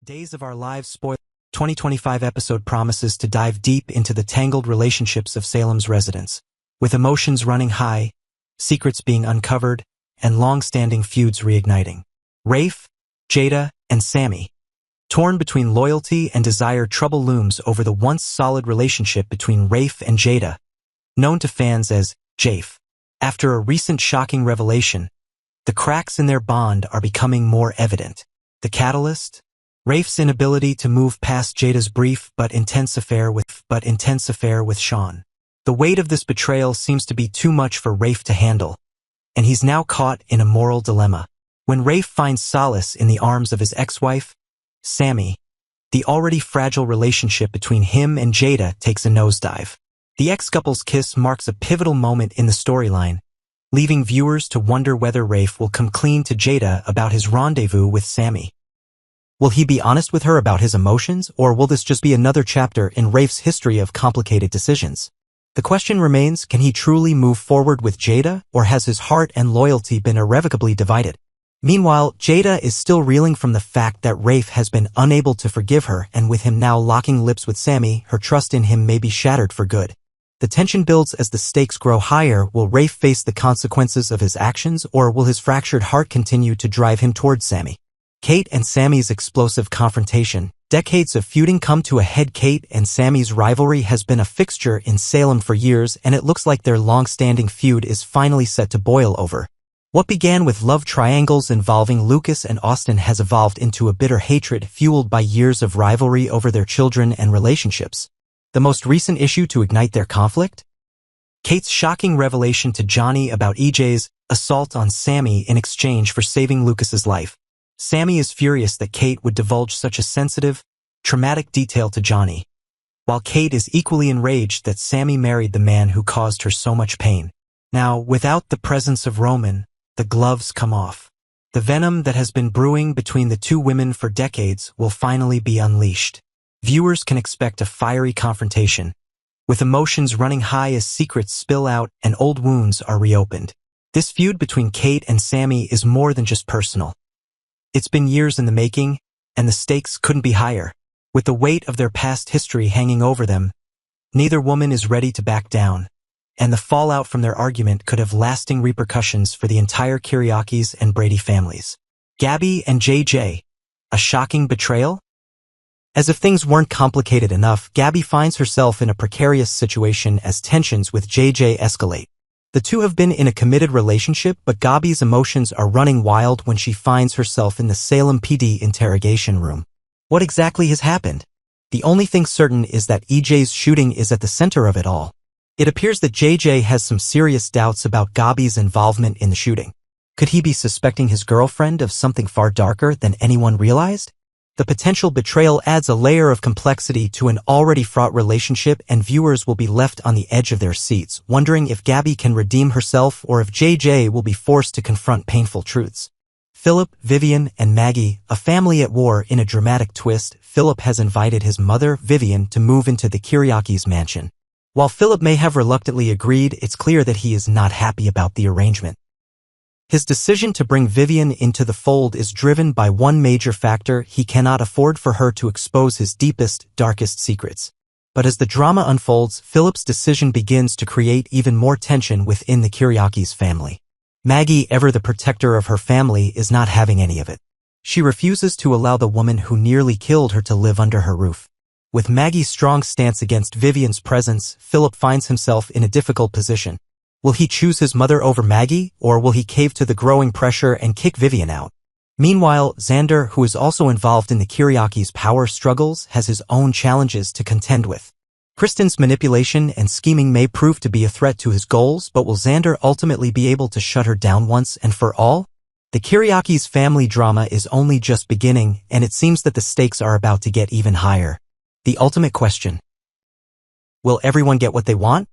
Days of Our Lives Spoilers 2025 episode promises to dive deep into the tangled relationships of Salem's residents, with emotions running high, secrets being uncovered, and long-standing feuds reigniting. Rafe, Jada, and Sammy. Torn between loyalty and desire, trouble looms over the once solid relationship between Rafe and Jada, known to fans as Jafe. After a recent shocking revelation, the cracks in their bond are becoming more evident. The catalyst? Rafe's inability to move past Jada's brief but intense affair with Sean. The weight of this betrayal seems to be too much for Rafe to handle, and he's now caught in a moral dilemma. When Rafe finds solace in the arms of his ex-wife, Sammy, the already fragile relationship between him and Jada takes a nosedive. The ex-couple's kiss marks a pivotal moment in the storyline, leaving viewers to wonder whether Rafe will come clean to Jada about his rendezvous with Sammy. Will he be honest with her about his emotions, or will this just be another chapter in Rafe's history of complicated decisions? The question remains, can he truly move forward with Jada, or has his heart and loyalty been irrevocably divided? Meanwhile, Jada is still reeling from the fact that Rafe has been unable to forgive her, and with him now locking lips with Sammy, her trust in him may be shattered for good. The tension builds as the stakes grow higher. Will Rafe face the consequences of his actions, or will his fractured heart continue to drive him towards Sammy? Kate and Sammy's explosive confrontation. Decades of feuding come to a head. Kate and Sammy's rivalry has been a fixture in Salem for years, and it looks like their long-standing feud is finally set to boil over. What began with love triangles involving Lucas and Austin has evolved into a bitter hatred fueled by years of rivalry over their children and relationships. The most recent issue to ignite their conflict? Kate's shocking revelation to Johnny about EJ's assault on Sammy in exchange for saving Lucas's life. Sammy is furious that Kate would divulge such a sensitive, traumatic detail to Johnny, while Kate is equally enraged that Sammy married the man who caused her so much pain. Now, without the presence of Roman, the gloves come off. The venom that has been brewing between the two women for decades will finally be unleashed. Viewers can expect a fiery confrontation, with emotions running high as secrets spill out and old wounds are reopened. This feud between Kate and Sammy is more than just personal. It's been years in the making, and the stakes couldn't be higher. With the weight of their past history hanging over them, neither woman is ready to back down, and the fallout from their argument could have lasting repercussions for the entire Kiriakis and Brady families. Gabby and JJ. A shocking betrayal? As if things weren't complicated enough, Gabby finds herself in a precarious situation as tensions with JJ escalate. The two have been in a committed relationship, but Gabby's emotions are running wild when she finds herself in the Salem PD interrogation room. What exactly has happened? The only thing certain is that EJ's shooting is at the center of it all. It appears that JJ has some serious doubts about Gabby's involvement in the shooting. Could he be suspecting his girlfriend of something far darker than anyone realized? The potential betrayal adds a layer of complexity to an already fraught relationship, and viewers will be left on the edge of their seats, wondering if Gabby can redeem herself or if JJ will be forced to confront painful truths. Philip, Vivian, and Maggie, a family at war. In a dramatic twist, Philip has invited his mother, Vivian, to move into the Kiriakis' mansion. While Philip may have reluctantly agreed, it's clear that he is not happy about the arrangement. His decision to bring Vivian into the fold is driven by one major factor: he cannot afford for her to expose his deepest, darkest secrets. But as the drama unfolds, Philip's decision begins to create even more tension within the Kiriakis family. Maggie, ever the protector of her family, is not having any of it. She refuses to allow the woman who nearly killed her to live under her roof. With Maggie's strong stance against Vivian's presence, Philip finds himself in a difficult position. Will he choose his mother over Maggie, or will he cave to the growing pressure and kick Vivian out? Meanwhile, Xander, who is also involved in the Kiriakis' power struggles, has his own challenges to contend with. Kristen's manipulation and scheming may prove to be a threat to his goals, but will Xander ultimately be able to shut her down once and for all? The Kiriakis' family drama is only just beginning, and it seems that the stakes are about to get even higher. The ultimate question: will everyone get what they want?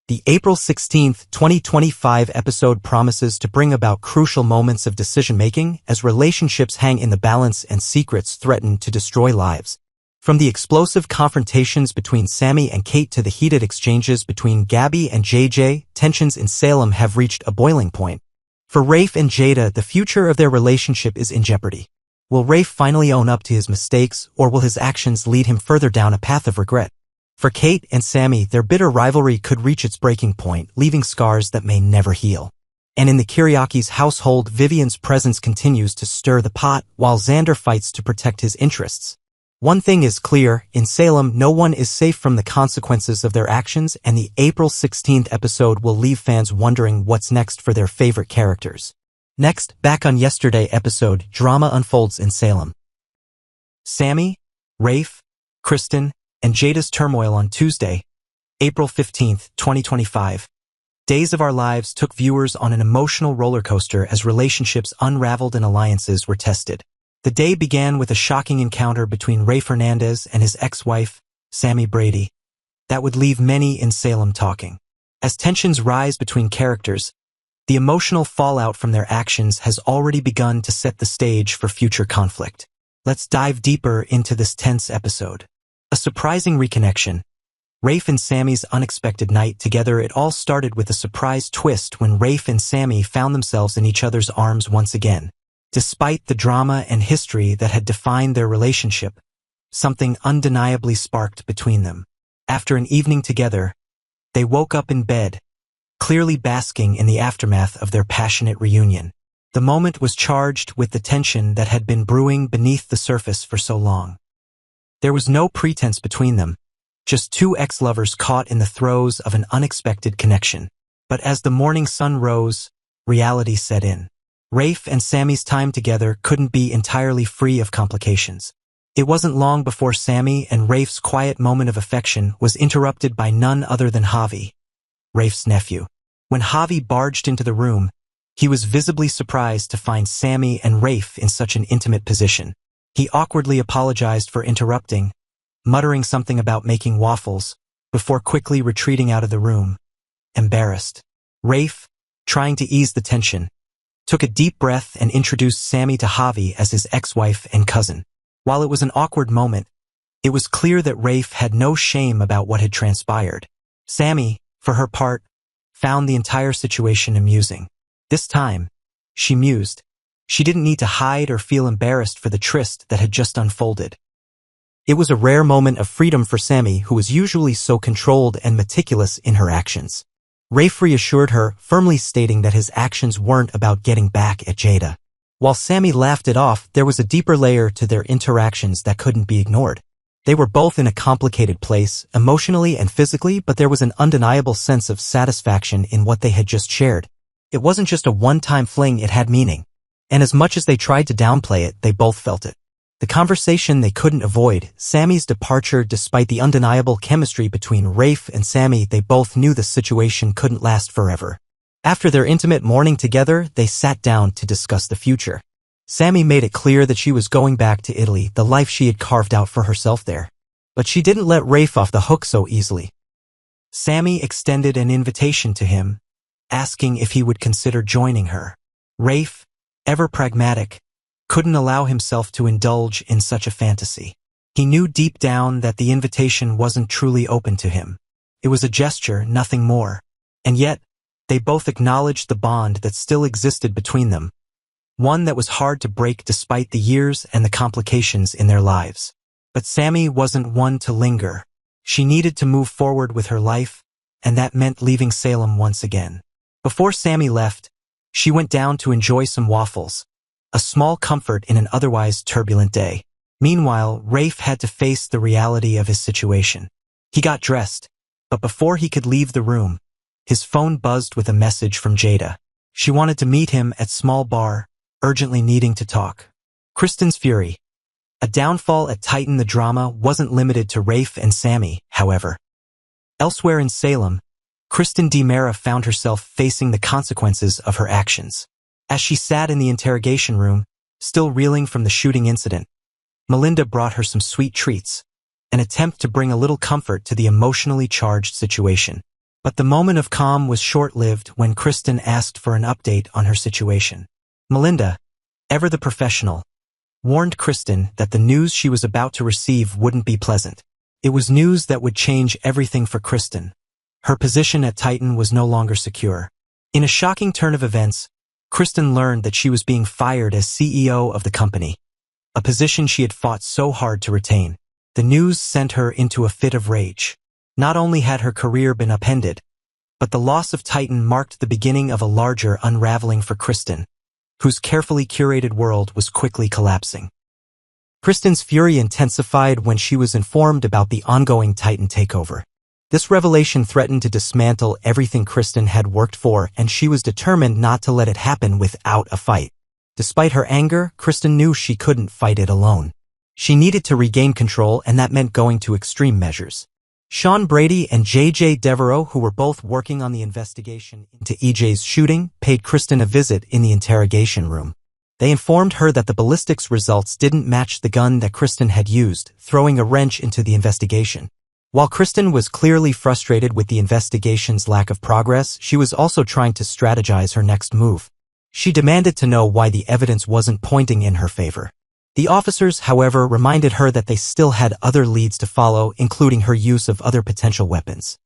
The April 16, 2025 episode promises to bring about crucial moments of decision-making as relationships hang in the balance and secrets threaten to destroy lives. From the explosive confrontations between Sammy and Kate to the heated exchanges between Gabby and JJ, tensions in Salem have reached a boiling point. For Rafe and Jada, the future of their relationship is in jeopardy. Will Rafe finally own up to his mistakes, or will his actions lead him further down a path of regret? For Kate and Sammy, their bitter rivalry could reach its breaking point, leaving scars that may never heal. And in the Kiriakis' household, Vivian's presence continues to stir the pot, while Xander fights to protect his interests. One thing is clear, in Salem, no one is safe from the consequences of their actions, and the April 16th episode will leave fans wondering what's next for their favorite characters. Next, back on yesterday episode, drama unfolds in Salem. Sammy, Rafe, Kristen, and Jada's turmoil on Tuesday, April 15th, 2025. Days of Our Lives took viewers on an emotional roller coaster as relationships unraveled and alliances were tested. The day began with a shocking encounter between Rafe Hernandez and his ex-wife, Sammy Brady, that would leave many in Salem talking. As tensions rise between characters, the emotional fallout from their actions has already begun to set the stage for future conflict. Let's dive deeper into this tense episode. A surprising reconnection. Rafe and Sammy's unexpected night together. It all started with a surprise twist when Rafe and Sammy found themselves in each other's arms once again. Despite the drama and history that had defined their relationship, something undeniably sparked between them. After an evening together, they woke up in bed, clearly basking in the aftermath of their passionate reunion. The moment was charged with the tension that had been brewing beneath the surface for so long. There was no pretense between them, just two ex-lovers caught in the throes of an unexpected connection. But as the morning sun rose, reality set in. Rafe and Sammy's time together couldn't be entirely free of complications. It wasn't long before Sammy and Rafe's quiet moment of affection was interrupted by none other than Javi, Rafe's nephew. When Javi barged into the room, he was visibly surprised to find Sammy and Rafe in such an intimate position. He awkwardly apologized for interrupting, muttering something about making waffles, before quickly retreating out of the room, embarrassed. Rafe, trying to ease the tension, took a deep breath and introduced Sammy to Javi as his ex-wife and cousin. While it was an awkward moment, it was clear that Rafe had no shame about what had transpired. Sammy, for her part, found the entire situation amusing. This time, she mused, she didn't need to hide or feel embarrassed for the tryst that had just unfolded. It was a rare moment of freedom for Sammy, who was usually so controlled and meticulous in her actions. Rafe reassured her, firmly stating that his actions weren't about getting back at Jada. While Sammy laughed it off, there was a deeper layer to their interactions that couldn't be ignored. They were both in a complicated place, emotionally and physically, but there was an undeniable sense of satisfaction in what they had just shared. It wasn't just a one-time fling, it had meaning. And as much as they tried to downplay it, they both felt it. The conversation they couldn't avoid, Sammy's departure. Despite the undeniable chemistry between Rafe and Sammy, they both knew the situation couldn't last forever. After their intimate morning together, they sat down to discuss the future. Sammy made it clear that she was going back to Italy, the life she had carved out for herself there. But she didn't let Rafe off the hook so easily. Sammy extended an invitation to him, asking if he would consider joining her. Rafe, ever pragmatic, couldn't allow himself to indulge in such a fantasy. He knew deep down that the invitation wasn't truly open to him. It was a gesture, nothing more. And yet, they both acknowledged the bond that still existed between them, one that was hard to break despite the years and the complications in their lives. But Sammy wasn't one to linger. She needed to move forward with her life, and that meant leaving Salem once again. Before Sammy left, she went down to enjoy some waffles, a small comfort in an otherwise turbulent day. Meanwhile, Rafe had to face the reality of his situation. He got dressed, but before he could leave the room, his phone buzzed with a message from Jada. She wanted to meet him at small bar, urgently needing to talk. Kristen's fury. A downfall at Titan. The drama wasn't limited to Rafe and Sammy, however. Elsewhere in Salem, Kristen DiMera found herself facing the consequences of her actions. As she sat in the interrogation room, still reeling from the shooting incident, Melinda brought her some sweet treats, an attempt to bring a little comfort to the emotionally charged situation. But the moment of calm was short-lived when Kristen asked for an update on her situation. Melinda, ever the professional, warned Kristen that the news she was about to receive wouldn't be pleasant. It was news that would change everything for Kristen. Her position at Titan was no longer secure. In a shocking turn of events, Kristen learned that she was being fired as CEO of the company. a position she had fought so hard to retain. The news sent her into a fit of rage. Not only had her career been upended, but the loss of Titan marked the beginning of a larger unraveling for Kristen, whose carefully curated world was quickly collapsing. Kristen's fury intensified when she was informed about the ongoing Titan takeover. This revelation threatened to dismantle everything Kristen had worked for, and she was determined not to let it happen without a fight. Despite her anger, Kristen knew she couldn't fight it alone. She needed to regain control, and that meant going to extreme measures. Sean Brady and J.J. Devereaux, who were both working on the investigation into EJ's shooting, paid Kristen a visit in the interrogation room. They informed her that the ballistics results didn't match the gun that Kristen had used, throwing a wrench into the investigation. While Kristen was clearly frustrated with the investigation's lack of progress, she was also trying to strategize her next move. She demanded to know why the evidence wasn't pointing in her favor. The officers, however, reminded her that they still had other leads to follow, including her use of other potential weapons.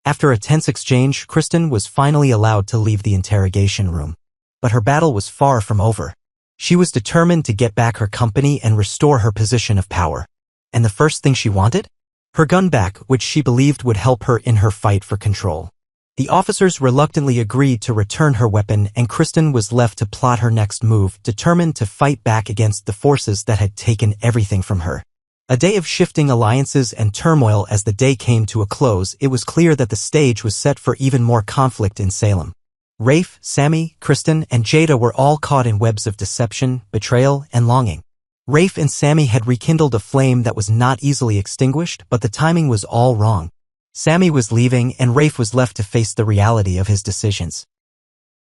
After a tense exchange, Kristen was finally allowed to leave the interrogation room. But her battle was far from over. She was determined to get back her company and restore her position of power. And the first thing she wanted? Her gun back, which she believed would help her in her fight for control. The officers reluctantly agreed to return her weapon, and Kristen was left to plot her next move, determined to fight back against the forces that had taken everything from her. A day of shifting alliances and turmoil. As the day came to a close, it was clear that the stage was set for even more conflict in Salem. Rafe, Sammy, Kristen, and Jada were all caught in webs of deception, betrayal, and longing. Rafe and Sammy had rekindled a flame that was not easily extinguished, but the timing was all wrong. Sammy was leaving, and Rafe was left to face the reality of his decisions.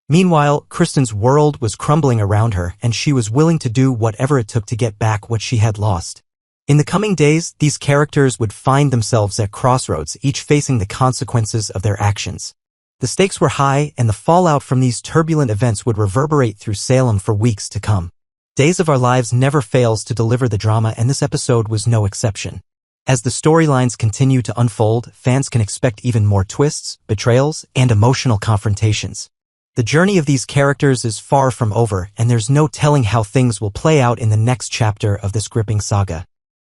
Meanwhile, Kristen's world was crumbling around her, and she was willing to do whatever it took to get back what she had lost. In the coming days, these characters would find themselves at crossroads, each facing the consequences of their actions. The stakes were high, and the fallout from these turbulent events would reverberate through Salem for weeks to come. Days of Our Lives never fails to deliver the drama, and this episode was no exception. As the storylines continue to unfold, fans can expect even more twists, betrayals, and emotional confrontations. The journey of these characters is far from over, and there's no telling how things will play out in the next chapter of this gripping saga.